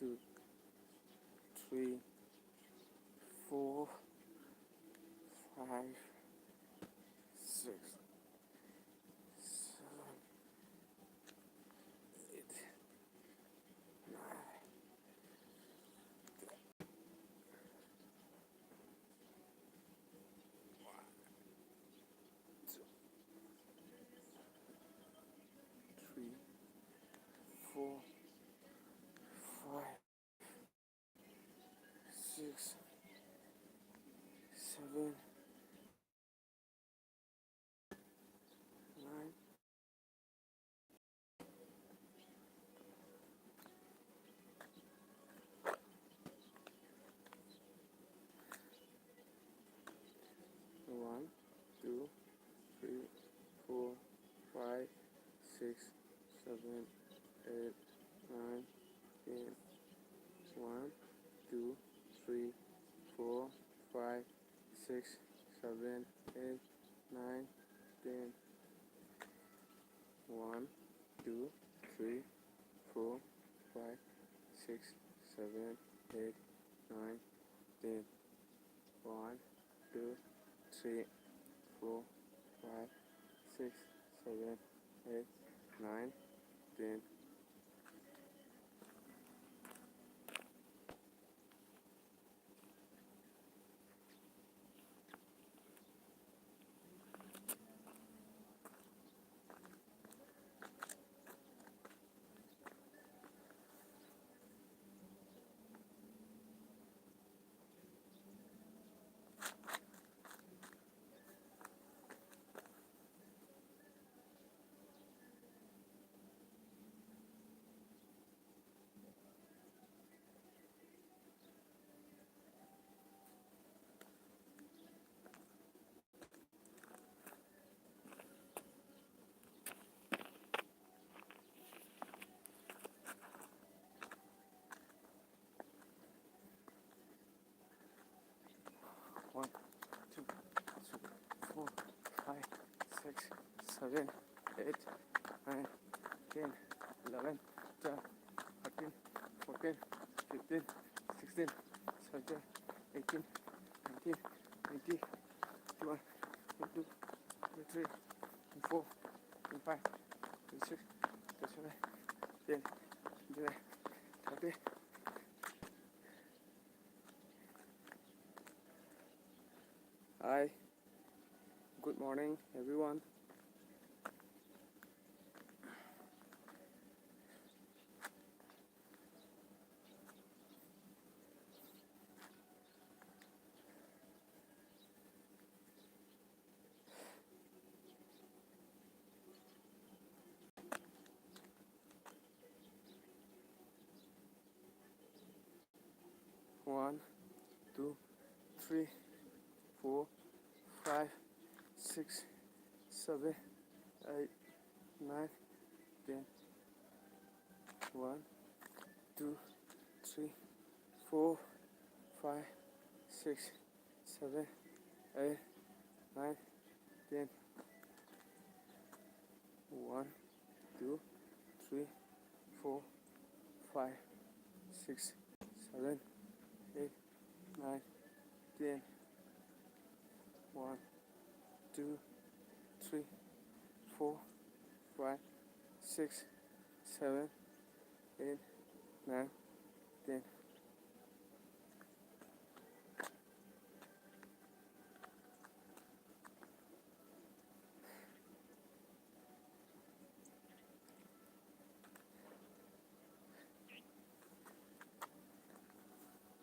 2, 3, 4, 5, 6, 7, 8, 9, 2, 3, 4, 5, 6, 7, 9, 1, 2, 3, 4, 5, 6, 7, 8, 9, 10. 1, 2, 3, 4, 5, 6, 7, 8, 9, 10. 1, 2, 3, 4, 5, 6, 7, 8, 9, 10. 1, 2, 3, 4, 5, 6, 7, 8, 9, 10. 1, 2, 3, 4, 5, 6, 7, 8, 9, 10, 11, 12, 13, 14, 15, 16, 17, 18, 19, 20, 21, 22, 23, 24, 25, 26, 27, 10, 11, 30. Hi, good morning everyone. One, 2, 3, 4, 5, 6, 7, 8, 9, 10. 1, 2, 3, 4, 5, 6, 7, 8, 9, 10. 1, 2, 3, 4, 5, 6, 7, 8, 9, 10. 1, 2, 3, 4, 5, 6, 7, 8, 9, 10.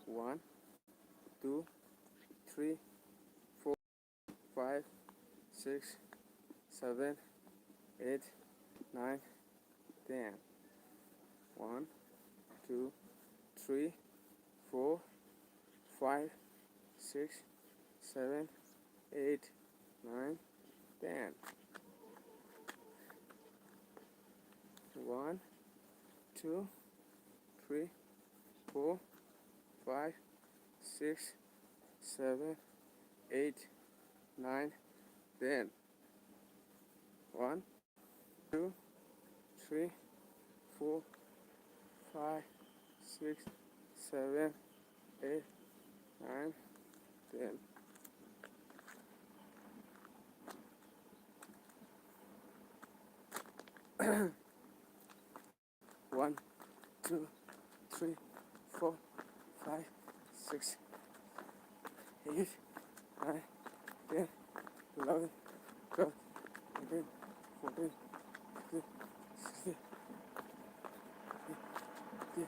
1, 2, 3, 4, 5, 6, 7, 8, 9, 10. 1, 2, 3, 4, 5, 6, 7, 8, 9, 10. 1, 2, 3, 4, 5, 6, 7, 8, 9, 10. 1, 2, 3, 4, 5, 6, 7, 8, 9, 10. One, 2, 3, 4, 5, 6, 8, 9, 10, 11, 12, 13, 14, 15, 16, 17,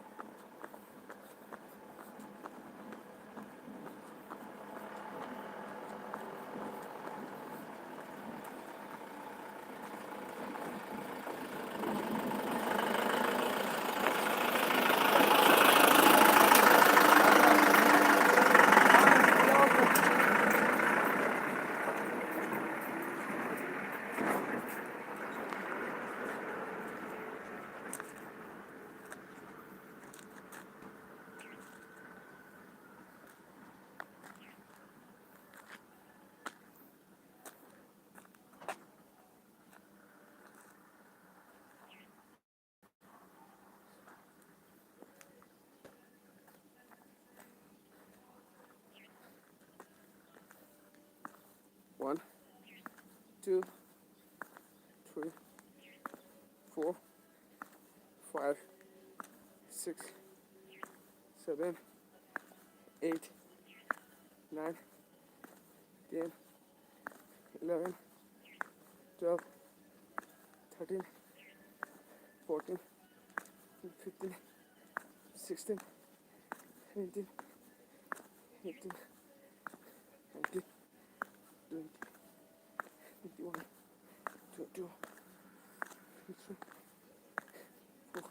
1, 2, 3, 4, 5, 6, 7, 8, 9, 10, 11, 12, 13, 14, 15, 16, 17, 18, 19, 20, 21, 22, 23, 4,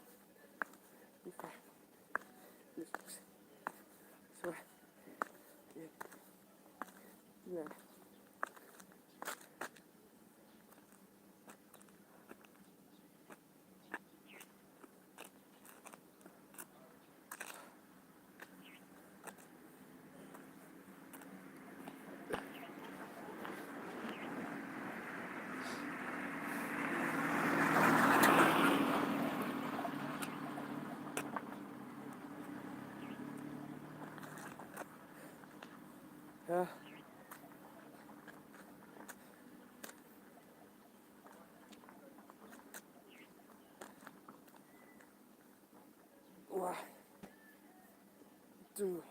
25, 26, 7, 8, 9. Yeah. One, 2,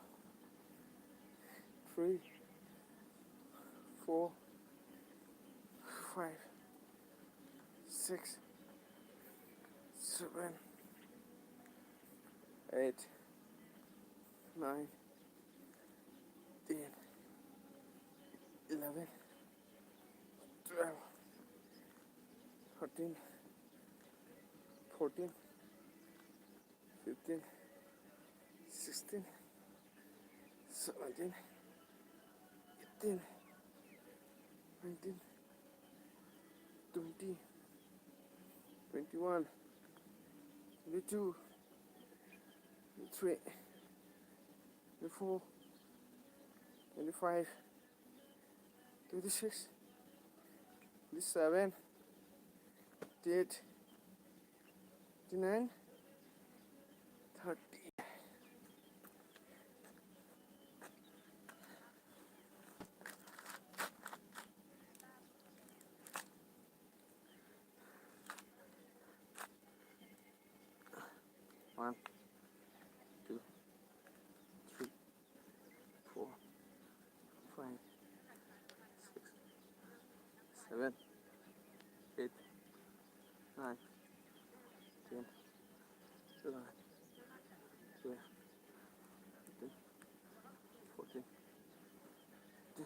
3, 4, 5, 6, 7, 8, 9, 10, 11, 12, 13, 14, 15, 16, 17, 18, 19, 20, 21, 22, 23, 24, 25, 26, 27, 28, 29, 30. One, 2, 3, 4, 5, 6, 7, 8, 9, 10, 11, 12, 13, 14, 15.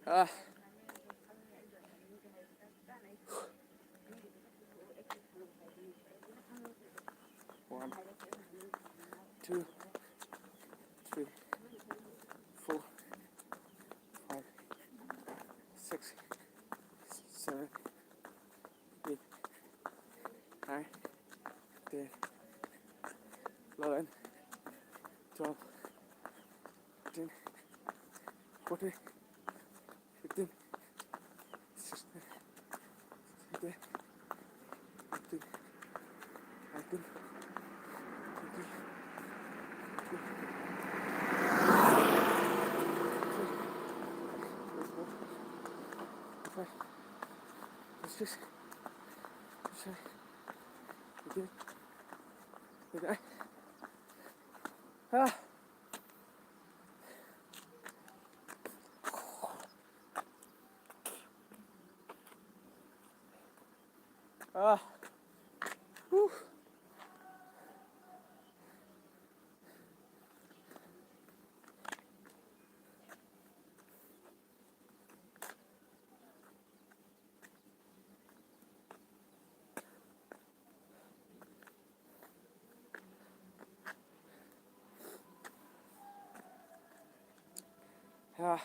Ah. 1, 2, 3, 4, 5, 9, 10, 11, 12, 13, 14, 15, 16, 17, 18, 19, 20, 25, 26, 27, 28, 29. Ah. Ah. Whew. Ah.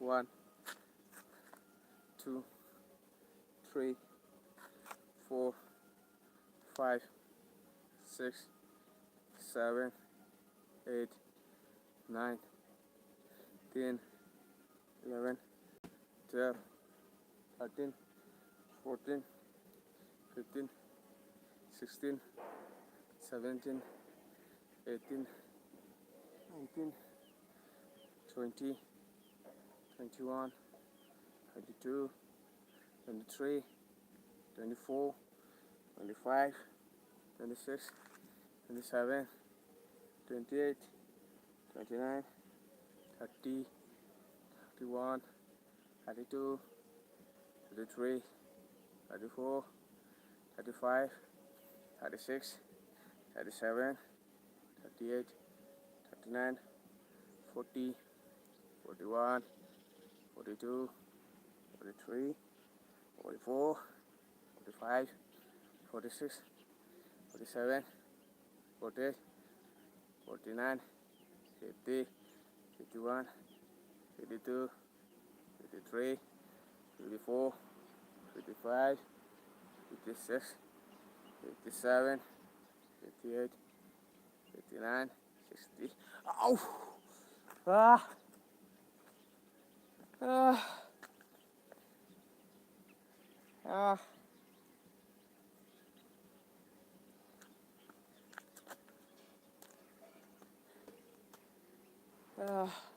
One, two, three, 4, 5, 6, 7, 8, 9, 10, 11, 12, 13, 14, 15, 16, 17, 18, 19, 20, 21, 22, 23, 24, 25, 26, 27, 28, 29, 30, 31, 32, 33, 34, 35, 36, 37, 38, 39, 40, 41, 42, 43, 44, 45, 46, 47, 48, 49, 50, 51, 52, 53, 54, 55, 56, 57, 58, 59, 60. Ow! Ah! Ah! Ah! Ah!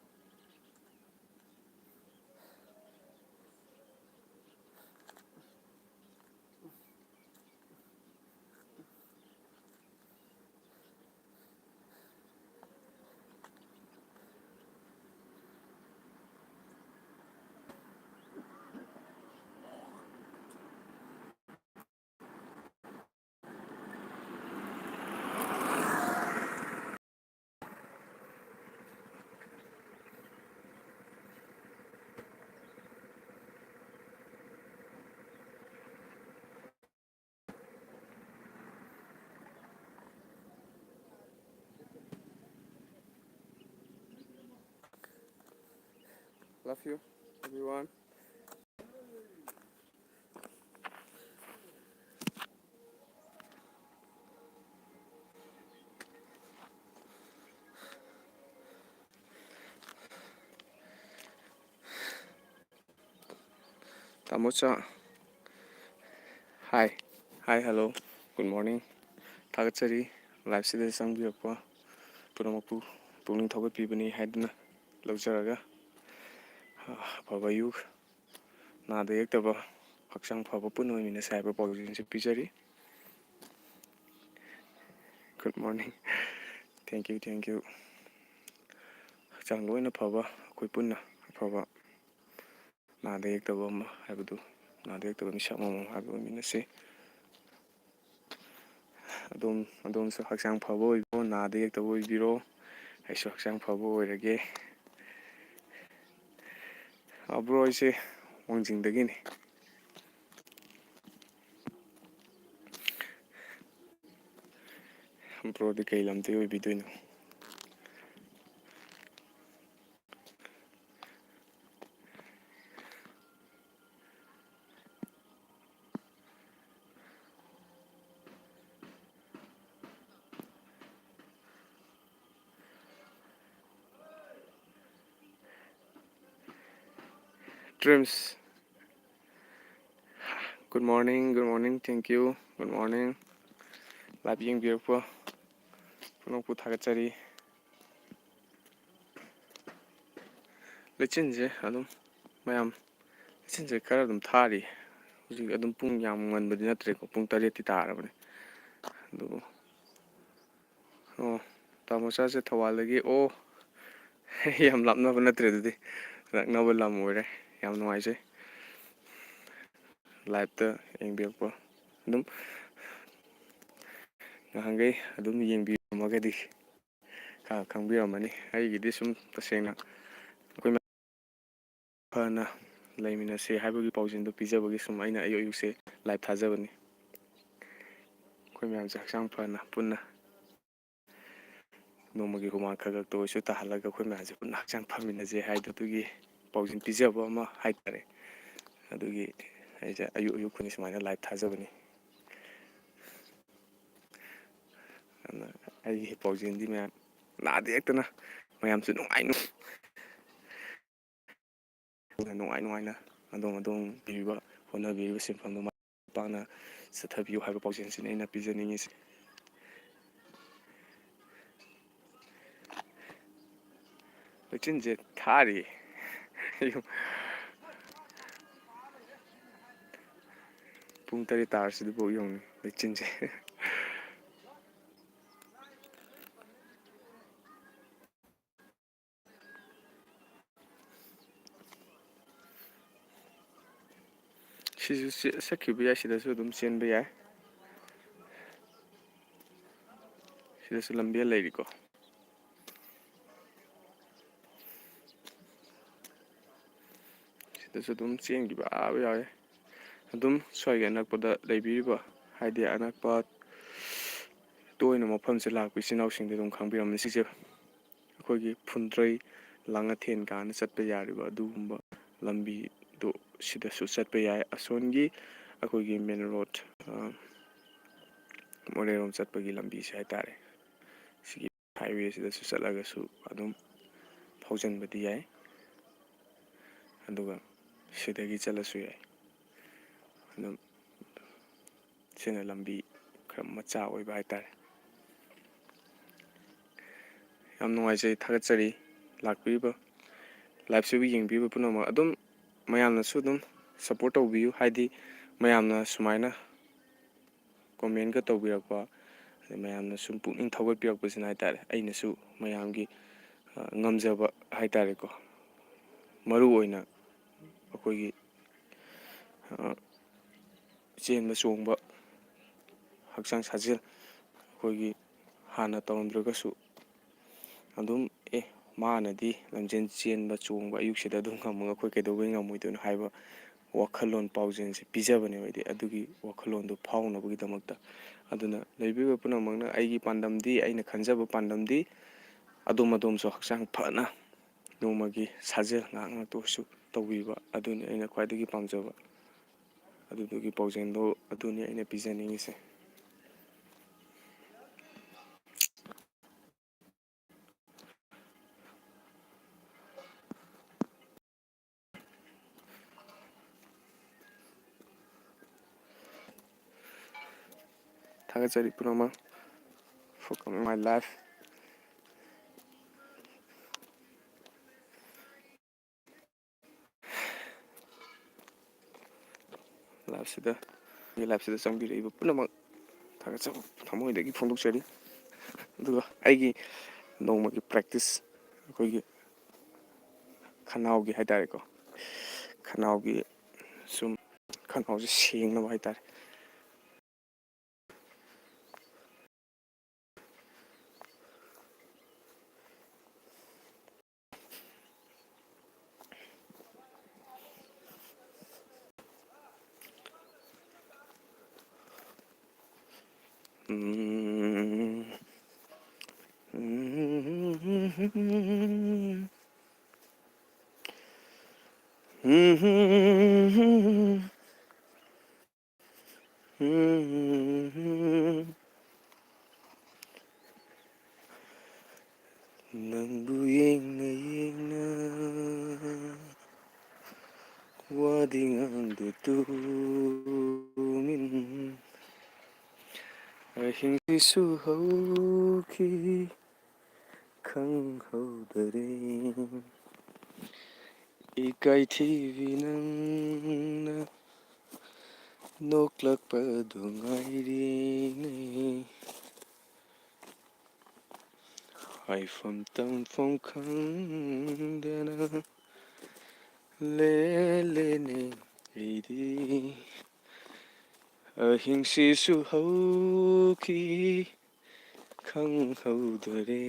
Love you, everyone. Tamocha. Hi. Hi, hello. Good morning. Tagachari. Live sida sang bi akwa. Punamakpu. ꯄꯨꯛꯅꯤꯡ ꯊꯧꯒꯠꯄꯤꯕꯅꯤ ꯍꯥꯏꯗꯨꯅ ꯂꯧꯖꯔꯒ ꯑꯐꯕ ꯑꯌꯨꯛ, ꯅꯥꯗ ꯌꯦꯛꯇꯕ, ꯍꯛꯆꯥꯡ ꯐꯕ ꯄꯨꯟꯅ ꯑꯣꯏꯃꯤꯟꯅꯁꯦ ꯍꯥꯏꯕ ꯄꯥꯎꯖꯦꯜꯁꯤ ꯄꯤꯖꯔꯤ. Good morning. Thank you. ꯍꯛꯆꯥꯡ ꯂꯣꯏꯅ ꯐꯕ, ꯑꯩꯈꯣꯏ ꯄꯨꯟꯅ ꯑꯐꯕ, ꯅꯥꯗ ꯌꯦꯛꯇꯕ ꯑꯃ ꯍꯥꯏꯕꯗꯨ, ꯅꯥꯗ ꯌꯦꯛꯇꯕ ꯃꯤꯁꯛ ꯑꯃꯃꯝ ꯍꯥꯏꯕ ꯑꯣꯏꯃꯤꯟꯅꯁꯤ. ꯑꯗꯣꯝꯁꯨ ꯍꯛꯆꯥꯡ ꯐꯕ ꯑꯣꯏꯕꯤꯔꯣ, ꯅꯥꯗ ꯌꯦꯛꯇꯕ ꯑꯣꯏꯕꯤꯔꯣ. ꯑꯩꯁꯨ ꯍꯛꯆꯥꯡ ꯐꯕ ꯑꯣꯏꯔꯒꯦ. ꯕ꯭ꯔꯣ, ꯑꯩꯁꯦ ꯋꯥꯡꯖꯤꯡꯗꯒꯤꯅꯤ. ꯕ꯭ꯔꯣꯗꯤ ꯀꯩ ꯂꯝꯗꯩ ꯑꯣꯏꯕꯤꯗꯣꯏꯅꯣ? Dreams. Good morning. Thank you. Good morning. Live ꯌꯦꯡꯕꯤꯔꯛꯄ ꯄꯨꯝꯅꯃꯛꯄꯨ ꯊꯥꯒꯠꯆꯔꯤ. ꯂꯩꯆꯤꯟꯁꯦ ꯑꯗꯨꯝ ꯂꯩꯆꯤꯟꯁꯦ ꯈꯔ ꯑꯗꯨꯝ ꯊꯥꯔꯤ. ꯍꯧꯖꯤꯛ ꯑꯗꯨꯝ ꯄꯨꯡ ꯌꯥꯝ ꯉꯟꯕꯗꯤ ꯅꯠꯇ꯭ꯔꯦꯀꯣ, ꯄꯨꯡ 8ꯇꯤ ꯇꯥꯔꯕꯅꯤ. ꯑꯗꯨꯕꯨ ꯇꯥꯃꯣꯆꯥꯁꯦ ꯊꯧꯕꯥꯜꯗꯒꯤ. ꯌꯥꯝ ꯂꯥꯞꯅꯕ ꯅꯠꯇ꯭ꯔꯦ, ꯑꯗꯨꯗꯤ ꯅꯛꯅꯕ ꯂꯝ ꯑꯣꯏꯔꯦ. ꯌꯥꯝ ꯅꯨꯡꯉꯥꯏꯖꯩ ꯂꯥꯏꯚꯇ ꯌꯦꯡꯕꯤꯔꯛꯄ. ꯑꯗꯨꯝ ꯅꯍꯥꯟꯈꯩ ꯑꯗꯨꯝ ꯌꯦꯡꯕꯤꯔꯝꯃꯒꯗꯤ ꯈꯪꯕꯤꯔꯝꯃꯅꯤ. ꯑꯩꯒꯤꯗꯤ ꯁꯨꯝ ꯇꯁꯦꯡꯅ ꯑꯩꯈꯣꯏ ꯐꯅ ꯂꯩꯃꯤꯟꯅꯁꯦ ꯍꯥꯏꯕꯒꯤ ꯄꯥꯎꯖꯦꯜꯗꯨ ꯄꯤꯖꯕꯒꯤ ꯁꯨꯝ ꯑꯩꯅ ꯑꯌꯨꯛꯁꯦ ꯂꯥꯏꯚ ꯊꯥꯖꯕꯅꯤ. ꯑꯩꯈꯣꯏ ꯃꯌꯥꯝꯁꯦ ꯍꯛꯆꯥꯡ ꯐꯅ ꯄꯨꯟꯅ ꯅꯣꯡꯃꯒꯤ ꯍꯨꯃꯥꯡ ꯈꯔꯛꯇ ꯑꯣꯏꯁꯨ ꯇꯥꯍꯜꯂꯒ ꯑꯩꯈꯣꯏ ꯃꯌꯥꯝꯁꯦ ꯄꯨꯟꯅ ꯍꯛꯆꯥꯡ ꯐꯃꯤꯟꯅꯁꯦ ꯍꯥꯏꯕꯗꯨꯒꯤ ꯄꯥꯎꯖꯦꯜ ꯄꯤꯖꯕ ꯑꯃ ꯍꯥꯏꯇꯥꯔꯦ. ꯑꯗꯨꯒꯤ ꯑꯩꯁꯦ ꯑꯌꯨꯛ ꯈꯨꯗꯤꯡ ꯁꯨꯃꯥꯏꯅ ꯂꯥꯏꯚ ꯊꯥꯖꯕꯅꯤ. ꯑꯗꯨꯅ ꯑꯩꯒꯤ ꯄꯥꯎꯖꯦꯜꯗꯤ ꯃꯌꯥꯝ ꯅꯥꯗ ꯌꯦꯛꯇꯅ ꯃꯌꯥꯝꯁꯨ ꯅꯨꯡꯉꯥꯏꯅ ꯑꯗꯣꯝ ꯄꯤꯕꯤꯕ ꯍꯣꯠꯅꯕꯤꯔꯤꯕ ꯁꯤꯟꯐꯝꯗꯨ ꯃꯥꯏ ꯄꯥꯛꯅ ꯆꯠꯊꯕꯤꯌꯨ ꯍꯥꯏꯕ ꯄꯥꯎꯖꯦꯜꯁꯤꯅꯤ ꯑꯩꯅ ꯄꯤꯖꯅꯤꯡꯉꯤꯁꯤ. ꯂꯩꯆꯤꯟꯁꯦ ꯊꯥꯔꯤ. ꯄꯨꯡ 8 ꯇꯥꯔꯁꯤꯗꯐꯥꯎ ꯌꯦꯡꯉꯨ ꯂꯩꯆꯤꯟꯁꯦ. ꯁꯤꯁꯨ ꯆꯠꯈꯤꯕ ꯌꯥꯏ, ꯁꯤꯗꯁꯨ ꯑꯗꯨꯝ ꯆꯦꯟꯕ ꯌꯥꯏ. ꯁꯤꯗꯁꯨ ꯂꯝꯕꯦꯜ ꯂꯩꯔꯤꯀꯣ. ꯁꯤꯗꯁꯨ ꯑꯗꯨꯝ ꯆꯦꯟꯈꯤꯕ ꯌꯥꯎꯋꯦ. ꯑꯗꯨꯝ ꯁ꯭ꯋꯥꯏꯒꯤ ꯑꯅꯛꯄꯗ ꯂꯩꯕꯤꯔꯤꯕ, ꯍꯥꯏꯗꯤ ꯑꯅꯛꯄ ꯇꯣꯏꯅ ꯃꯐꯝꯁꯦ ꯂꯥꯛꯄ ꯏꯆꯤꯜ ꯏꯅꯥꯎꯁꯤꯡꯗꯤ ꯑꯗꯨꯝ ꯈꯪꯕꯤꯔꯝꯃꯅꯤ. ꯁꯤꯁꯦ ꯑꯩꯈꯣꯏꯒꯤ ꯐꯨꯟꯗ꯭ꯔꯩ, ꯂꯥꯡꯉꯊꯦꯟ ꯀꯥꯏꯅ ꯆꯠꯄ ꯌꯥꯔꯤꯕ ꯑꯗꯨꯒꯨꯝꯕ ꯂꯝꯕꯤꯗꯣ ꯁꯤꯗꯁꯨ ꯆꯠꯄ ꯌꯥꯏ. ꯑꯁꯣꯟꯒꯤ ꯑꯩꯈꯣꯏꯒꯤ ꯃꯦꯟ ꯔꯣꯗ, ꯃꯣꯔꯦꯔꯣꯝ ꯆꯠꯄꯒꯤ ꯂꯝꯕꯤꯁꯦ ꯍꯥꯏꯇꯥꯔꯦ. ꯁꯤꯒꯤ ꯍꯥꯏꯋꯦꯁꯤꯗꯁꯨ ꯆꯠꯂꯒꯁꯨ ꯑꯗꯨꯝ ꯐꯥꯎꯖꯟꯕꯗꯤ ꯌꯥꯏ. ꯑꯗꯨꯒ ꯁꯤꯗꯒꯤ ꯆꯠꯂꯁꯨ ꯌꯥꯏ. ꯑꯗꯨꯝ ꯁꯤꯅ ꯂꯝꯕꯤ ꯈꯔ ꯃꯆꯥ ꯑꯣꯏꯕ ꯍꯥꯏꯇꯥꯔꯦ. ꯌꯥꯝ ꯅꯨꯡꯉꯥꯏꯖꯩ, ꯊꯥꯒꯠꯆꯔꯤ ꯂꯥꯛꯄꯤꯔꯤꯕ ꯂꯥꯏꯚꯁꯤꯕꯨ ꯌꯦꯡꯕꯤꯕ ꯄꯨꯝꯅꯃꯛ. ꯑꯗꯨꯝ ꯃꯌꯥꯝꯅꯁꯨ ꯑꯗꯨꯝ ꯁꯞꯄꯣꯔꯠ ꯇꯧꯕꯤꯌꯨ. ꯍꯥꯏꯗꯤ ꯃꯌꯥꯝꯅ ꯁꯨꯃꯥꯏꯅ ꯀꯣꯃꯦꯟꯒ ꯇꯧꯕꯤꯔꯛꯄ, ꯑꯗꯩ ꯃꯌꯥꯝꯅ ꯁꯨꯝ ꯄꯨꯛꯅꯤꯡ ꯊꯧꯒꯠꯄꯤꯔꯛꯄꯁꯤꯅ ꯍꯥꯏꯇꯥꯔꯦ, ꯑꯩꯅꯁꯨ ꯃꯌꯥꯝꯒꯤ ꯉꯝꯖꯕ ꯍꯥꯏꯇꯥꯔꯦꯀꯣ. ꯃꯔꯨ ꯑꯣꯏꯅ ꯑꯩꯈꯣꯏꯒꯤ ꯆꯦꯟꯕ ꯆꯣꯡꯕ, ꯍꯛꯆꯥꯡ ꯁꯥꯖꯦꯜ ꯑꯩꯈꯣꯏꯒꯤ ꯍꯥꯟꯅ ꯇꯧꯔꯝꯗ꯭ꯔꯒꯁꯨ ꯑꯗꯨꯝ ꯃꯥꯅꯗꯤ ꯂꯝꯖꯦꯟ ꯆꯦꯟꯕ ꯆꯣꯡꯕ ꯑꯌꯨꯛꯁꯤꯗ ꯑꯗꯨꯝ ꯉꯝꯃꯒ ꯑꯩꯈꯣꯏ ꯀꯩꯗꯧꯕꯩ ꯉꯝꯃꯣꯏꯗꯣꯏꯅꯣ ꯍꯥꯏꯕ ꯋꯥꯈꯜꯂꯣꯟ ꯄꯥꯎꯖꯦꯜꯁꯦ ꯄꯤꯖꯕꯅꯦꯕ ꯑꯩꯗꯤ. ꯑꯗꯨꯒꯤ ꯋꯥꯈꯜꯂꯣꯟꯗꯨ ꯐꯥꯎꯅꯕꯒꯤꯗꯃꯛꯇ. ꯑꯗꯨꯅ ꯂꯩꯕꯤꯕ ꯄꯨꯝꯅꯃꯛꯅ ꯑꯩꯒꯤ ꯄꯥꯟꯗꯝꯗꯤ, ꯑꯩꯅ ꯈꯟꯖꯕ ꯄꯥꯟꯗꯝꯗꯤ ꯑꯗꯣꯝꯁꯨ ꯍꯛꯆꯥꯡ ꯐꯅ ꯅꯣꯡꯃꯒꯤ ꯁꯥꯖꯦꯜ ꯉꯥꯛꯇ ꯑꯣꯏꯔꯁꯨ ꯇꯧꯕꯤꯕ, ꯑꯗꯨꯅꯤ ꯑꯩꯅ ꯈ꯭ꯋꯥꯏꯗꯒꯤ ꯄꯥꯝꯖꯕ. ꯑꯗꯨꯗꯨꯒꯤ ꯄꯥꯎꯖꯦꯜꯗꯣ ꯑꯗꯨꯅꯤ ꯑꯩꯅ ꯄꯤꯖꯅꯤꯡꯉꯤꯁꯦ. ꯊꯥꯒꯠꯆꯔꯤ ꯄꯨꯝꯅꯃꯛ for coming my life. ꯂꯥꯏꯞꯁꯤꯗ ꯆꯪꯕꯤꯔꯛꯏꯕ ꯄꯨꯝꯅꯃꯛ ꯊꯥꯒꯠꯆꯕ ꯊꯃꯣꯏꯗꯒꯤ ꯐꯣꯡꯗꯣꯛꯆꯔꯤ꯫ ꯑꯗꯨꯒ ꯑꯩꯒꯤ ꯅꯣꯡꯃꯒꯤ ꯄ꯭ꯔꯦꯛꯇꯤꯁ ꯑꯩꯈꯣꯏꯒꯤ ꯈꯅꯥꯎꯒꯤ ꯍꯥꯏꯇꯥꯔꯦꯀꯣ, ꯈꯅꯥꯎꯒꯤ ꯁꯨꯝ ꯈꯅꯥꯎꯁꯦ ꯁꯦꯡꯅꯕ ꯍꯥꯏꯇꯥꯔꯦ, ꯅꯪꯕꯨ ꯌꯦꯡꯅ ꯌꯦꯡꯅ ꯋꯥꯗꯤ ꯉꯥꯡꯗꯦ ꯇꯨꯃꯤꯟ, ꯑꯍꯤꯡꯁꯤꯁꯨ ꯍꯧꯈꯤ ꯈꯪꯍꯧꯗꯔꯦ, ꯏꯀꯥꯏꯊꯤꯕꯤ ꯅꯪꯅ ꯅꯣꯛꯂꯛꯄꯗꯨ ꯉꯥꯏꯔꯤꯅꯦ, ꯍꯥꯏꯐꯝ ꯇꯝꯐꯝ ꯈꯪꯗꯅ ꯂꯦꯜꯂꯦꯅꯦ ꯑꯩꯗꯤ, ꯑꯍꯤꯡꯁꯤꯁꯨ ꯍꯧꯈꯤ ꯈꯪꯍꯧꯗꯔꯦ,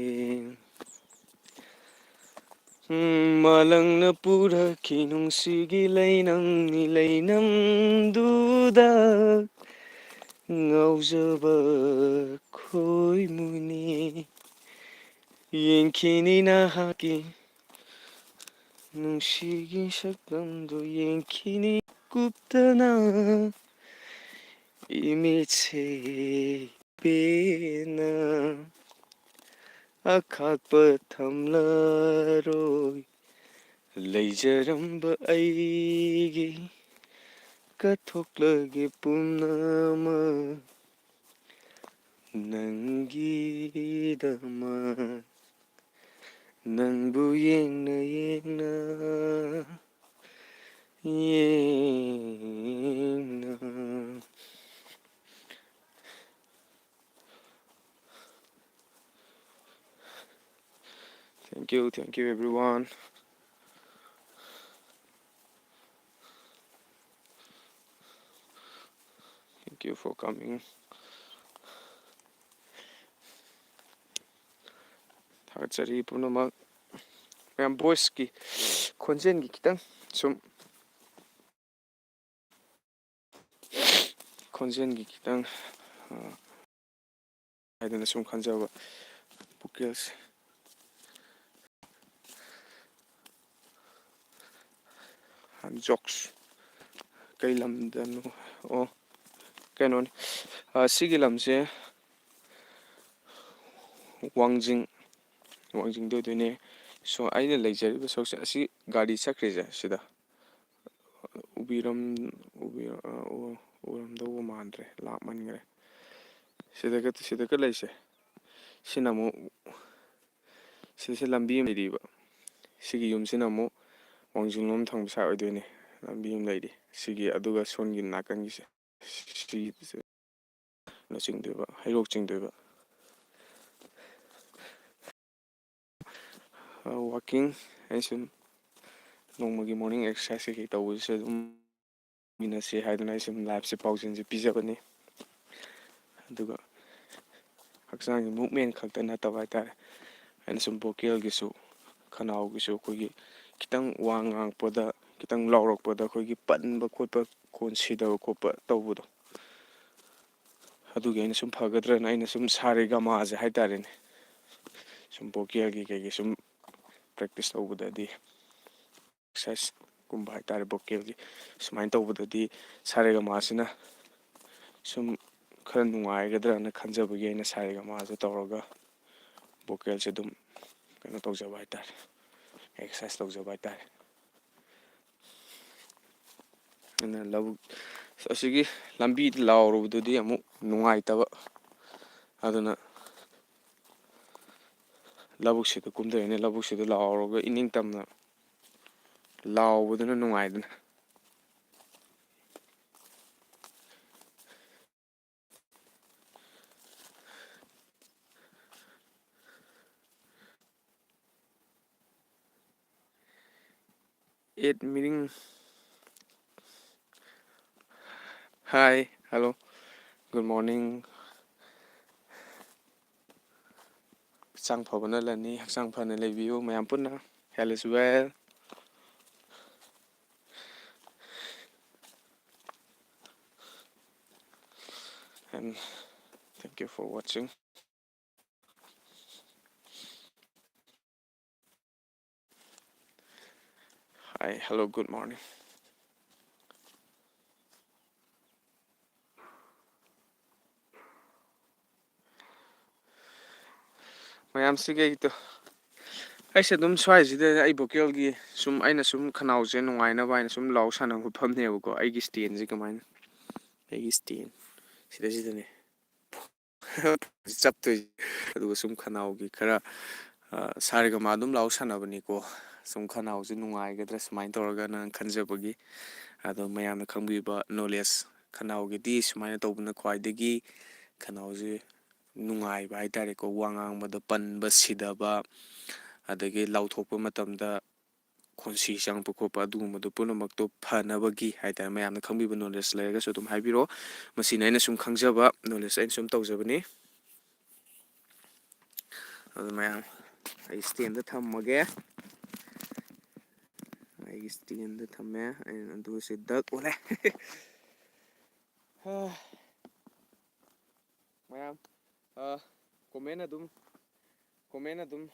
ꯃꯥꯂꯪꯅ ꯄꯨꯔꯛꯈꯤ ꯅꯨꯡꯁꯤꯒꯤ ꯂꯩꯅꯝꯅꯤ, ꯂꯩꯅꯝꯗꯨꯗ ꯉꯥꯎꯖꯕ ꯈꯣꯏꯃꯨꯅꯤ, ꯌꯦꯡꯈꯤꯅꯤ ꯅꯍꯥꯛꯀꯤ ꯅꯨꯡꯁꯤꯒꯤ ꯁꯛꯇꯝꯗꯨ, ꯌꯦꯡꯈꯤꯅꯤ ꯀꯨꯞꯇꯅ ꯏꯃꯤꯠꯁꯦ ꯄꯦꯟꯅ, ꯑꯈꯥꯛꯄ ꯊꯝꯂꯔꯣꯏ ꯂꯩꯖꯔꯝꯕ ꯑꯩꯒꯤ, ꯀꯠꯊꯣꯛꯂꯒꯦ ꯄꯨꯝꯅꯃꯛ ꯅꯪꯒꯤꯗꯃꯛ, ꯅꯪꯕꯨ ꯌꯦꯡꯅ ꯌꯦꯡꯅ ꯌꯦꯡꯅ. Thank you everyone. Thank you for coming. ꯊꯥꯒꯠꯆꯔꯤ ꯄꯨꯝꯅꯃꯛ ꯃꯌꯥꯝ, ꯚꯣꯏꯁꯀꯤ ꯈꯣꯟꯖꯦꯜꯒꯤ ꯈꯤꯇꯪ ꯁꯨꯝ ꯍꯥꯏꯗꯅ ꯁꯨꯝ ꯈꯟꯖꯕ ꯚꯣꯀꯦꯜꯁꯦ ꯖꯣꯛꯁ ꯀꯩ ꯂꯝꯗꯅꯣ, ꯑꯣ ꯀꯩꯅꯣꯅꯤ, ꯁꯤꯒꯤ ꯂꯝꯁꯦ ꯋꯥꯡꯖꯤꯡꯗ ꯑꯣꯏꯗꯣꯏꯅꯦ꯫ ꯁꯣ ꯑꯩꯅ ꯂꯩꯖꯔꯤꯕ ꯁꯔꯨꯛꯁꯦ ꯑꯁꯤ ꯒꯥꯔꯤ ꯆꯠꯈ꯭ꯔꯤꯁꯦ ꯁꯤꯗ ꯎꯔꯝꯗꯧꯕ ꯃꯥꯟꯗ꯭ꯔꯦ, ꯂꯥꯞꯃꯟꯈ꯭ꯔꯦ, ꯁꯤꯗꯒ ꯂꯩꯁꯦ, ꯁꯤꯅ ꯑꯃꯨꯛ ꯁꯤꯁꯦ ꯂꯝꯕꯤ ꯑꯃ ꯂꯩꯔꯤꯕ, ꯁꯤꯒꯤ ꯌꯨꯝꯁꯤꯅ ꯑꯃꯨꯛ ꯋꯥꯡꯖꯤꯡꯂꯣꯝ ꯊꯪꯕ ꯁꯥꯏꯠ ꯑꯣꯏꯗꯣꯏꯅꯦ, ꯂꯝꯕꯤ ꯑꯃ ꯂꯩꯔꯤ ꯁꯤꯒꯤ, ꯑꯗꯨꯒ ꯁꯣꯟꯒꯤ ꯅꯥꯀꯟꯒꯤꯁꯦ ꯁꯤꯁꯦ ꯀꯩꯅꯣ ꯆꯤꯡꯗꯣꯏꯕ, ꯍꯩꯔꯣꯛ ꯆꯤꯡꯗꯣꯏꯕ. ꯋꯥꯛꯀꯤꯡ ꯑꯩ ꯁꯨꯝ ꯅꯣꯡꯃꯒꯤ ꯃꯣꯔꯅꯤꯡ ꯑꯦꯛꯁꯔꯁꯥꯏꯁ ꯀꯩꯀꯩ ꯇꯧꯕꯁꯤꯁꯨ ꯑꯗꯨꯝ ꯃꯤꯟꯅꯁꯤ ꯍꯥꯏꯗꯨꯅ ꯑꯩ ꯁꯨꯝ ꯂꯥꯏꯐꯁꯦ ꯄꯥꯎꯖꯦꯜꯁꯦ ꯄꯤꯖꯕꯅꯤ. ꯑꯗꯨꯒ ꯍꯛꯆꯥꯡꯒꯤ ꯃꯨꯞꯃꯦꯟ ꯈꯛꯇ ꯅꯠꯇꯕ ꯍꯥꯏꯇꯥꯔꯦ, ꯑꯩꯅ ꯁꯨꯝ ꯚꯣꯀꯦꯜꯒꯤꯁꯨ ꯈꯅꯥꯎꯒꯤꯁꯨ ꯑꯩꯈꯣꯏꯒꯤ ꯈꯤꯇꯪ ꯋꯥ ꯉꯥꯡꯉꯛꯄꯗ ꯈꯤꯇꯪ ꯂꯥꯎꯔꯛꯄꯗ ꯑꯩꯈꯣꯏꯒꯤ ꯄꯟꯕ ꯈꯣꯠꯄ, ꯈꯣꯟ ꯁꯤꯗꯕ ꯈꯣꯠꯄ ꯇꯧꯕꯗꯣ, ꯑꯗꯨꯒꯤ ꯑꯩꯅ ꯁꯨꯝ ꯐꯒꯗ꯭ꯔꯅ ꯑꯩꯅ ꯁꯨꯝ ꯁꯥꯔꯦꯒꯃꯥꯁꯦ ꯍꯥꯏꯇꯥꯔꯦꯅꯦ, ꯁꯨꯝ ꯚꯣꯀꯦꯜꯒꯤ ꯀꯩꯒꯤ ꯁꯨꯝ ꯄ꯭ꯔꯦꯛꯇꯤꯁ ꯇꯧꯕꯗꯗꯤ, ꯑꯦꯛꯁꯔꯁꯥꯏꯁꯀꯨꯝꯕ ꯍꯥꯏꯇꯥꯔꯦ ꯚꯣꯀꯦꯜꯒꯤ ꯁꯨꯃꯥꯏꯅ ꯇꯧꯕꯗꯗꯤ ꯁꯥꯔꯦꯒꯃꯥꯁꯤꯅ ꯁꯨꯝ ꯈꯔ ꯅꯨꯡꯉꯥꯏꯒꯗ꯭ꯔꯅ ꯈꯟꯖꯕꯒꯤ ꯑꯩꯅ ꯁꯥꯔꯦꯒꯃꯥꯁꯦ ꯇꯧꯔꯒ ꯚꯣꯀꯦꯜꯁꯦ ꯑꯗꯨꯝ ꯀꯩꯅꯣ ꯇꯧꯖꯕ ꯍꯥꯏꯇꯥꯔꯦ, ꯑꯦꯛꯁꯔꯁꯥꯏꯁ ꯇꯧꯖꯕ ꯍꯥꯏꯇꯥꯔꯦ. ꯑꯩꯅ ꯂꯧꯕꯨꯛ ꯑꯁꯤꯒꯤ ꯂꯝꯕꯤꯗ ꯂꯥꯎꯔꯨꯕꯗꯨꯗꯤ ꯑꯃꯨꯛ ꯅꯨꯡꯉꯥꯏꯇꯕ, ꯑꯗꯨꯅ ꯂꯧꯕꯨꯛꯁꯤꯗ ꯀꯨꯝꯊꯔꯅꯤ, ꯂꯧꯕꯨꯛꯁꯤꯗ ꯂꯥꯎꯔꯒ ꯏꯅꯤꯡꯇꯝꯅ ꯂꯥꯎꯕꯗꯨꯅ ꯅꯨꯡꯉꯥꯏꯗꯅ. 8 meeting. Hi, hello, good morning. Hꯛꯆꯥꯡ ꯐꯕꯅ ꯂꯟꯅꯤ, ꯍꯛꯆꯥꯡ ꯐꯅ ꯂꯩꯕꯤꯌꯨ ꯃꯌꯥꯝ ꯄꯨꯟꯅ. Health is well. And thank you for watching. Hi, hello, good morning. ꯃꯌꯥꯝꯁꯤꯒꯩꯗꯣ ꯑꯩꯁꯦ ꯑꯗꯨꯝ ꯁ꯭ꯋꯥꯏꯁꯤꯗ ꯑꯩ ꯚꯣꯀꯦꯜꯒꯤ ꯁꯨꯝ ꯑꯩꯅ ꯁꯨꯝ ꯈꯅꯥꯎꯁꯦ ꯅꯨꯡꯉꯥꯏꯅꯕ ꯍꯥꯏꯅ ꯁꯨꯝ ꯂꯥꯎ ꯁꯥꯟꯅꯕ ꯐꯝꯅꯦꯕꯀꯣ. ꯑꯩꯒꯤ ꯁ꯭ꯇꯦꯟꯁꯦ ꯀꯃꯥꯏꯅ ꯑꯩꯒꯤ ꯁ꯭ꯇꯦꯟ ꯁꯤꯗꯩꯁꯤꯗꯅꯦ ꯆꯞꯇꯣꯏꯁꯦ. ꯑꯗꯨꯒ ꯁꯨꯝ ꯈꯅꯥꯎꯒꯤ ꯈꯔ ꯁꯥꯔꯦꯒꯃꯥ ꯑꯗꯨꯝ ꯂꯥꯎ ꯁꯥꯟꯅꯕꯅꯤꯀꯣ. ꯁꯨꯝ ꯈꯅꯥꯎꯁꯦ ꯅꯨꯡꯉꯥꯏꯒꯗ꯭ꯔꯥ ꯁꯨꯃꯥꯏꯅ ꯇꯧꯔꯒꯅ ꯈꯟꯖꯕꯒꯤ. ꯑꯗꯣ ꯃꯌꯥꯝꯅ ꯈꯪꯕꯤꯕ ꯅꯣꯂꯦꯖ ꯈꯅꯥꯎꯒꯤꯗꯤ ꯁꯨꯃꯥꯏꯅ ꯇꯧꯕꯅ ꯈ꯭ꯋꯥꯏꯗꯒꯤ ꯈꯅꯥꯎꯁꯦ ꯅꯨꯡꯉꯥꯏꯕ ꯍꯥꯏꯇꯥꯔꯦꯀꯣ. ꯋꯥ ꯉꯥꯡꯕꯗ ꯄꯟꯕ ꯁꯤꯗꯕ ꯑꯗꯒꯤ ꯂꯥꯎꯊꯣꯛꯄ ꯃꯇꯝꯗ ꯈꯣꯟꯁꯤ ꯆꯪꯉꯛꯄ ꯈꯣꯠꯄ ꯑꯗꯨꯒꯨꯝꯕꯗꯣ ꯄꯨꯝꯅꯃꯛꯇꯣ ꯐꯅꯕꯒꯤ ꯍꯥꯏꯇꯥꯔꯦ. ꯃꯌꯥꯝꯅ ꯈꯪꯕꯤꯕ ꯅꯣꯂꯦꯖ ꯂꯩꯔꯒꯁꯨ ꯑꯗꯨꯝ ꯍꯥꯏꯕꯤꯔꯛꯑꯣ. ꯃꯁꯤꯅ ꯑꯩꯅ ꯁꯨꯝ ꯈꯪꯖꯕ ꯅꯣꯂꯦꯖ ꯑꯩꯅ ꯁꯨꯝ ꯇꯧꯖꯕꯅꯤ. ꯑꯗꯨ ꯃꯌꯥꯝ ꯑꯩ ꯁ꯭ꯇꯦꯟꯗ ꯊꯝꯃꯒꯦ. ꯑꯩꯒꯤ ꯁ꯭ꯇꯦꯟꯗ ꯊꯝꯃꯦ ꯑꯩꯅ ꯑꯗꯨ ꯁꯤ ꯗꯛ ꯑꯣꯜꯂꯦ. ꯃꯌꯥꯝ ꯀꯣꯃꯦꯟ ꯑꯗꯨꯝ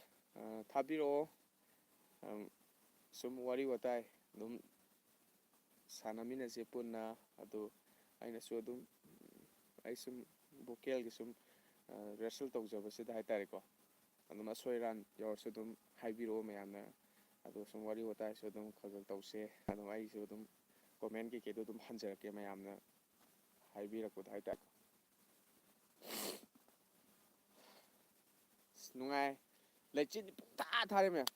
ꯊꯥꯕꯤꯔꯛꯑꯣ. ꯁꯨꯝ ꯋꯥꯔꯤ ꯋꯥꯇꯥꯏ ꯑꯗꯨꯝ ꯁꯥꯟꯅꯃꯤꯟꯅꯁꯦ ꯄꯨꯟꯅ. ꯑꯗꯨ ꯑꯩꯅꯁꯨ ꯑꯗꯨꯝ ꯑꯩ ꯁꯨꯝ ꯚꯣꯀꯦꯜꯒꯤ ꯁꯨꯝ ꯔꯤꯍꯔꯁꯦꯜ ꯇꯧꯖꯕꯁꯤꯗ ꯍꯥꯏꯇꯥꯔꯦꯀꯣ. ꯑꯗꯨꯝ ꯑꯁꯣꯏ ꯑꯔꯥꯟ ꯌꯥꯎꯔꯁꯨ ꯑꯗꯨꯝ ꯍꯥꯏꯕꯤꯔꯛꯑꯣ ꯃꯌꯥꯝꯅ. ꯑꯗꯣ ꯁꯨꯝ ꯋꯥꯔꯤ ꯋꯥꯇꯥꯏꯁꯨ ꯑꯗꯨꯝ ꯈꯔ ꯇꯧꯁꯦ. ꯑꯗꯨꯝ ꯑꯩꯁꯨ ꯑꯗꯨꯝ ꯀꯣꯃꯦꯟ ꯀꯩꯀꯩꯗꯣ ꯑꯗꯨꯝ ꯍꯟꯖꯔꯛꯀꯦ ꯃꯌꯥꯝꯅ ꯍꯥꯏꯕꯤꯔꯛꯄꯗꯣ ꯍꯥꯏꯇꯥꯔꯦ. ꯅꯨꯡꯉꯥꯏ. ꯂꯩꯆꯤꯟꯗꯤ ꯄꯨꯡꯊꯥ ꯊꯥꯔꯦ ꯃꯌꯥꯝ.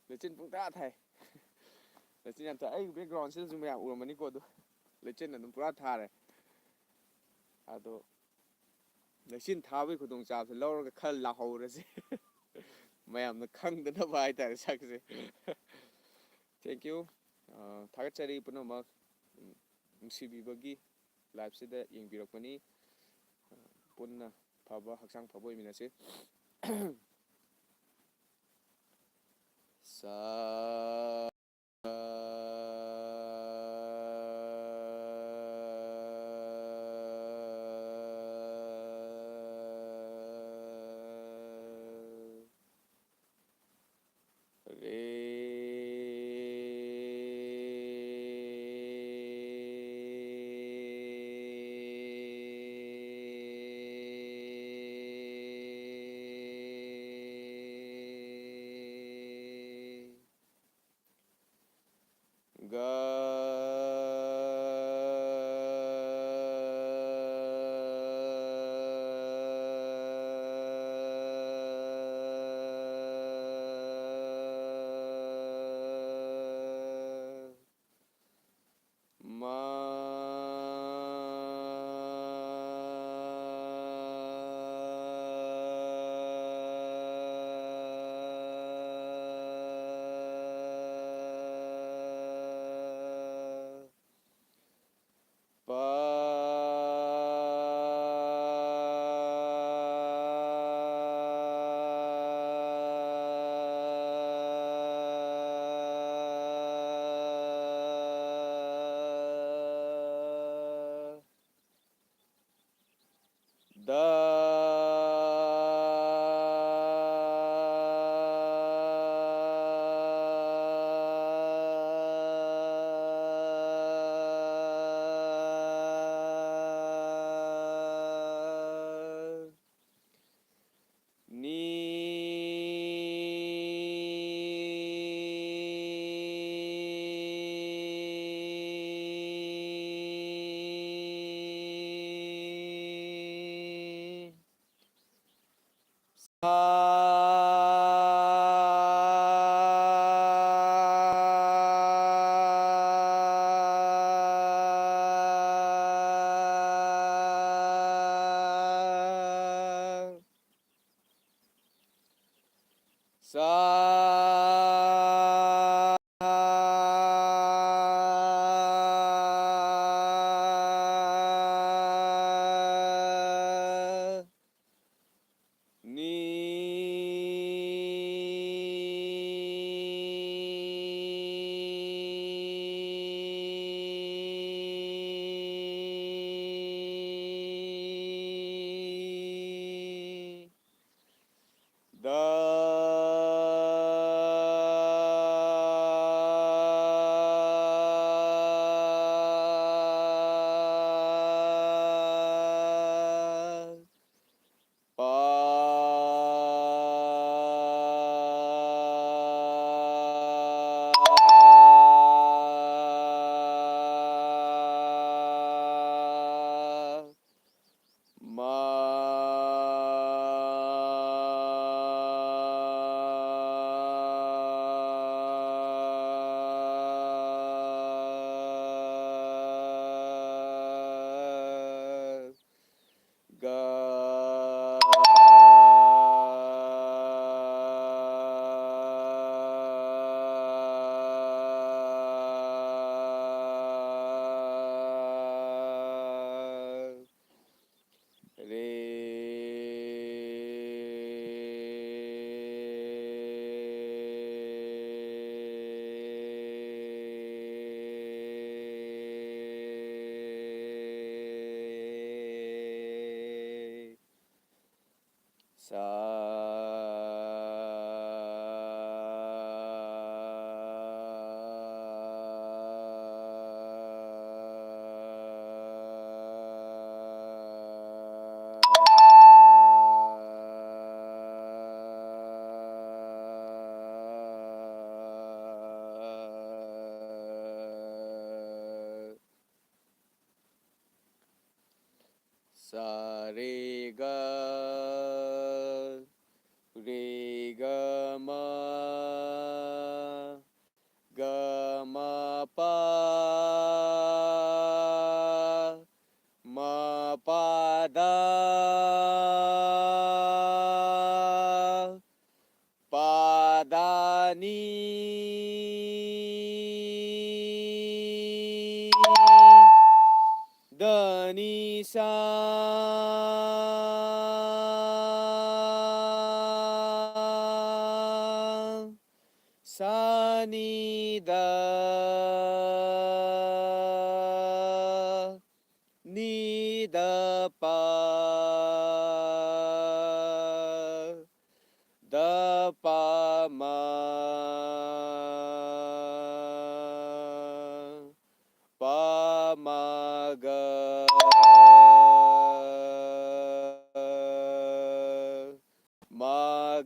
ꯂꯩꯆꯤꯟ ꯄꯨꯡꯊꯥ ꯊꯥꯏ. ꯂꯩꯆꯤꯟ ꯌꯥꯝ ꯊꯥꯏ. ꯑꯩ ꯕꯦꯛꯒ꯭ꯔꯥꯎꯟꯁꯤꯗꯁꯨ ꯃꯌꯥꯝ ꯎꯔꯝꯃꯅꯤꯀꯣ. ꯑꯗꯨ ꯂꯩꯆꯤꯟ ꯑꯗꯨꯝ ꯄꯨꯔꯥ ꯊꯥꯔꯦ. ꯑꯗꯣ ꯂꯩꯆꯤꯟ ꯊꯥꯕꯒꯤ ꯈꯨꯗꯣꯡꯆꯥꯕꯁꯦ ꯂꯧꯔꯒ ꯈꯔ ꯂꯥꯎꯍꯧꯔꯁꯦ. ꯃꯌꯥꯝꯅ ꯈꯪꯗꯅꯕ ꯍꯥꯏꯇꯥꯔꯦ ꯁꯛꯁꯦ. Thank you. ꯊꯥꯒꯠꯆꯔꯤ ꯄꯨꯝꯅꯃꯛ ꯅꯨꯡꯁꯤꯕꯤꯕꯒꯤ ꯂꯥꯏꯞꯁꯤꯗ ꯌꯦꯡꯕꯤꯔꯛꯄꯅꯤ. ꯄꯨꯟꯅ ꯐꯕ ꯍꯛꯆꯥꯡ ꯐꯕ ꯑꯣꯏꯃꯤꯟꯅꯁꯤ. दा sa re ga re ga ma pa da pa da ni da ni sa sa ni da ni da pa ma pa ma ga ma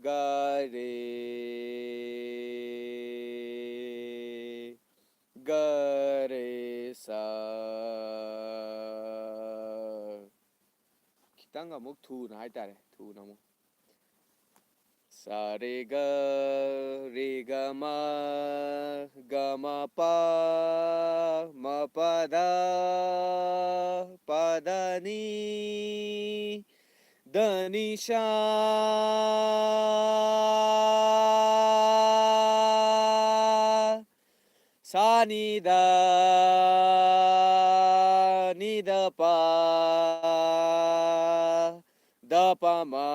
ga re sa. Khitang amuk thuna haitare, thuna amuk. Sa re ga ma pa da ni sha sa ni da pa ma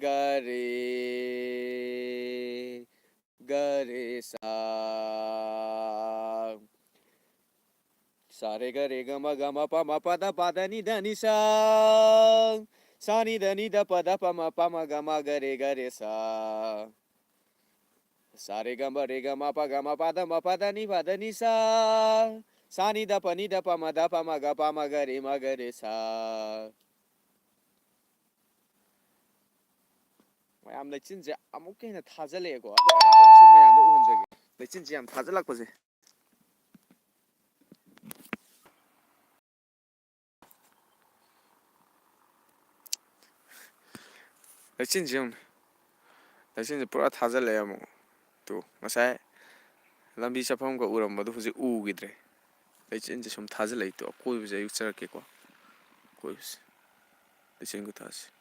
ga re sa. Sa re ga ma pa da ni sa sa ni da pa ma ga re sa. Sa re ga ma pa da ni sa sa ni da pa ma ga re sa. ꯃꯌꯥꯝ ꯂꯩꯆꯤꯟꯁꯦ ꯑꯃꯨꯛꯀ ꯍꯦꯟꯅ ꯊꯥꯖꯤꯜꯂꯛꯑꯦꯀꯣ ꯑꯗꯣ ꯑꯃꯨꯛꯇꯪ ꯁꯨꯝ ꯃꯌꯥꯝꯗ ꯎꯍꯟꯖꯒꯦ ꯂꯩꯆꯤꯟꯁꯦ ꯌꯥꯝ ꯊꯥꯖꯤꯜꯂꯛꯄꯁꯦ ꯂꯩꯆꯤꯟꯁꯦ ꯌꯦꯡꯉꯨ ꯂꯩꯆꯤꯟꯁꯦ ꯄꯨꯔꯥ ꯊꯥꯖꯤꯜꯂꯛꯑꯦ ꯑꯃꯨꯛ ꯇꯨ ꯉꯁꯥꯏ ꯂꯝꯕꯤ ꯆꯠꯐꯝꯒ ꯎꯔꯝꯕꯗꯣ ꯍꯧꯖꯤꯛ ꯎꯈꯤꯗ꯭ꯔꯦ ꯂꯩꯆꯤꯟꯁꯦ ꯁꯨꯝ ꯊꯥꯖꯤꯜꯂꯛꯏ ꯇꯣ ꯑꯀꯣꯏꯕꯁꯦ ꯑꯩ ꯎꯠꯆꯔꯛꯀꯦꯀꯣ ꯑꯀꯣꯏꯕꯁꯦ ꯂꯩꯆꯤꯟ ꯈꯨꯊꯥꯁꯦ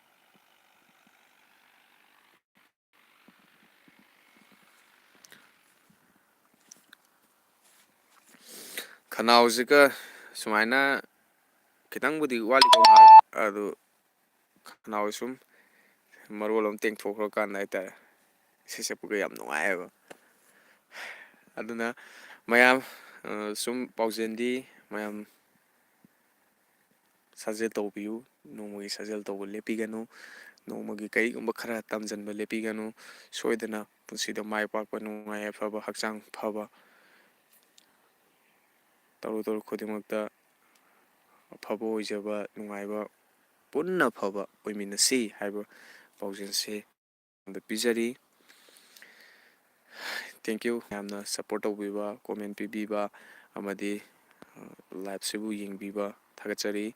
ꯈꯅꯥꯎꯁꯤꯒ ꯁꯨꯃꯥꯏꯅ ꯈꯤꯇꯪꯕꯨꯗꯤ ꯋꯥꯠꯂꯤꯀꯣ ꯑꯗꯨ ꯈꯅꯥꯎ ꯁꯨꯝ ꯃꯔꯣꯜ ꯑꯃ ꯇꯦꯡꯊꯣꯛꯈ꯭ꯔꯀꯥꯟꯗ ꯍꯥꯏꯇꯥꯔꯦ ꯏꯁꯩ ꯁꯛꯄꯒ ꯌꯥꯝ ꯅꯨꯡꯉꯥꯏꯑꯦꯕ ꯑꯗꯨꯅ ꯃꯌꯥꯝ ꯁꯨꯝ ꯄꯥꯎꯖꯦꯜꯗꯤ ꯃꯌꯥꯝ ꯁꯥꯖꯦꯜ ꯇꯧꯕꯤꯌꯨ, ꯅꯣꯡꯃꯒꯤ ꯁꯥꯖꯦꯜ ꯇꯧꯕ ꯂꯦꯞꯄꯤꯒꯅꯨ, ꯅꯣꯡꯃꯒꯤ ꯀꯔꯤꯒꯨꯝꯕ ꯈꯔ ꯇꯝꯁꯤꯟꯕ ꯂꯦꯞꯄꯤꯒꯅꯨ. ꯁꯣꯏꯗꯅ ꯄꯨꯟꯁꯤꯗ ꯃꯥꯏ ꯄꯥꯛꯄ, ꯅꯨꯡꯉꯥꯏ ꯌꯥꯏꯐꯕ, ꯍꯛꯆꯥꯡ ꯐꯕ ꯇꯧꯔꯨ ꯈꯨꯗꯤꯡꯃꯛꯇ ꯑꯐꯕ ꯑꯣꯏꯖꯕ, ꯅꯨꯡꯉꯥꯏꯕ, ꯄꯨꯟꯅ ꯐꯕ ꯑꯣꯏꯃꯤꯟꯅꯁꯤ ꯍꯥꯏꯕ ꯄꯥꯎꯖꯦꯜꯁꯦ ꯄꯤꯖꯔꯤ. ꯊꯦꯡꯛ ꯌꯨ ꯌꯥꯝꯅ ꯁꯞꯄꯣꯔꯠ ꯇꯧꯕꯤꯕ, ꯀꯣꯃꯦꯟ ꯄꯤꯕꯤꯕ ꯑꯃꯗꯤ ꯂꯥꯏꯚꯁꯤꯕꯨ ꯌꯦꯡꯕꯤꯕ ꯊꯥꯒꯠꯆꯔꯤ.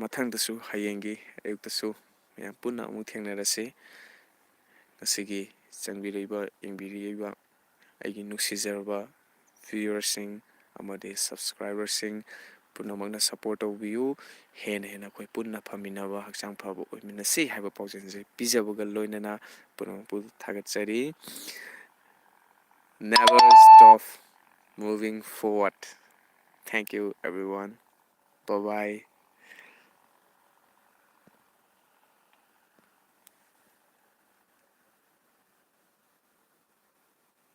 ꯃꯊꯪꯗꯁꯨ ꯍꯌꯦꯡꯒꯤ ꯑꯌꯨꯛꯇꯁꯨ ꯃꯌꯥꯝ ꯄꯨꯟꯅ ꯑꯃꯨꯛ ꯊꯦꯡꯅꯔꯁꯤ. ꯉꯁꯤꯒꯤ ꯆꯪꯕꯤꯔꯤꯕ, ꯌꯦꯡꯕꯤꯔꯤꯕ ꯑꯩꯒꯤ ꯅꯨꯡꯁꯤꯖꯔꯕ ꯚ꯭ꯌꯨꯋꯔꯁꯤꯡ ꯑꯃꯗꯤ ꯁꯕꯁꯀ꯭ꯔꯥꯏꯕꯔꯁꯤꯡ ꯄꯨꯝꯅꯃꯛꯅ ꯁꯞꯄꯣꯔꯠ ꯇꯧꯕꯤꯌꯨ. ꯍꯦꯟꯅ ꯑꯩꯈꯣꯏ ꯄꯨꯟꯅ ꯐꯝꯃꯤꯟꯅꯕ, ꯍꯛꯆꯥꯡ ꯐꯕ ꯑꯣꯏꯃꯤꯟꯅꯁꯤ ꯍꯥꯏꯕ ꯄꯥꯎꯖꯦꯜꯁꯦ ꯄꯤꯖꯕꯒ ꯂꯣꯏꯅꯅ ꯄꯨꯝꯅꯃꯛꯄꯨ ꯊꯥꯒꯠꯆꯔꯤ. Never stop moving forward. Thank you everyone. Bye bye.